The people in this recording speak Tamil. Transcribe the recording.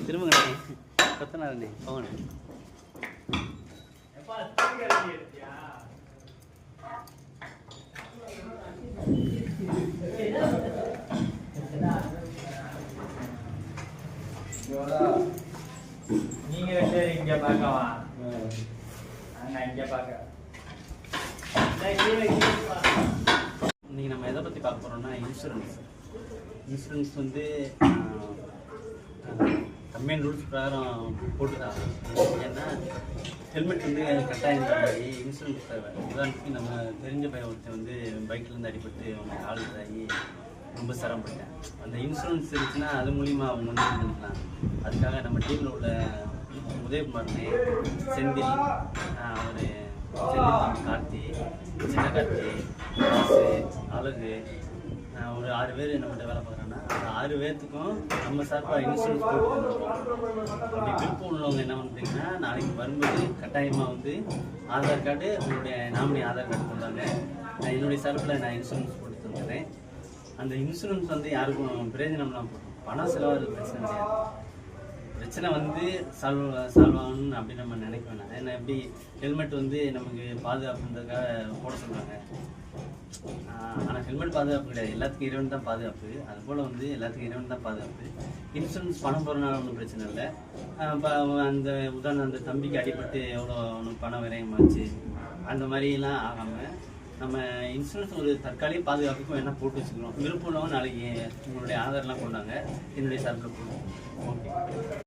திரும்புங்க கொத்தனாரண்டி போங்க. நீங்க ரெண்டு இங்க பார்க்கவா? நாங்க இங்க பார்க்க. இன்னைக்கு நம்ம எதை பற்றி பார்க்க போகிறோம்னா இன்சூரன்ஸ் வந்து கம்பெனி ரூல்ஸ் பிரகாரம் போட்டுதான். ஏன்னா ஹெல்மெட் வந்து கட்டாயம் மாதிரி இன்சூரன்ஸ் தேவை. உதாரணத்துக்கு நம்ம தெரிஞ்ச பையன் ஒருத்தர் வந்து பைக்லேருந்து அடிபட்டு அவங்க ஆளுதாகி ரொம்ப சிரமப்பட்டேன். அந்த இன்சூரன்ஸ் இருந்துச்சுன்னா அது மூலிமா அவங்க வந்து பண்ணிக்கலாம். அதுக்காக நம்ம டீமில் உள்ள உதயகுமார்னு செந்தில், அவர் கார்த்தி, சின்ன கார்த்தி, ராசு, அழகு, ஒரு 6 பேர் நம்மகிட்ட வேலை பார்க்குறாங்கன்னா அந்த 6 பேர்த்துக்கும் நம்ம சார்பாக இன்சூரன்ஸ் போட்டு தந்துடுவோம். அப்படி விருப்பம் உள்ளவங்க என்ன பண்ணுறீங்கன்னா நாளைக்கு வரும்போது கட்டாயமாக வந்து ஆதார் கார்டு, உங்களுடைய நாமினி ஆதார் கார்டு கொண்டாங்க. என்னுடைய சார்பில் நான் இன்சூரன்ஸ் போட்டு தந்துடுறேன். அந்த இன்சூரன்ஸ் வந்து யாருக்கும் பிரயோஜனம்லாம் போட்டோம். பணம் செலவாகிறது பிரச்சனை கிடையாது. பிரச்சனை வந்து சால்வ் ஆகணும்னு அப்படி நம்ம நினைக்க வேணாம். ஏன்னா எப்படி ஹெல்மெட் வந்து நமக்கு பாதுகாப்புன்றதுக்காக போட சொல்கிறாங்க. ஆனால் ஹெல்மெட் பாதுகாப்பு கிடையாது, எல்லாத்துக்கும் இறைவன் தான் பாதுகாப்பு. அதுபோல் வந்து எல்லாத்துக்கும் இறைவன் தான் பாதுகாப்பு. இன்சூரன்ஸ் பணம் போகிறனால ஒன்றும் பிரச்சனை இல்லை. இப்போ அந்த உதாரணம் அந்த தம்பிக்கு அடிபட்டு எவ்வளோ பணம் விரயமாச்சு அந்த மாதிரிலாம் ஆகாமல் நம்ம இன்சூரன்ஸ் ஒரு தற்காலிக பாதுகாப்புக்கும் என்ன போட்டு வச்சுக்கிறோம். விருப்பம் உள்ளவங்க நாளைக்கு உங்களுடைய ஆதார்லாம் கொண்டாங்க, என்னுடைய சார்பில் போடுவோம். ஓகே.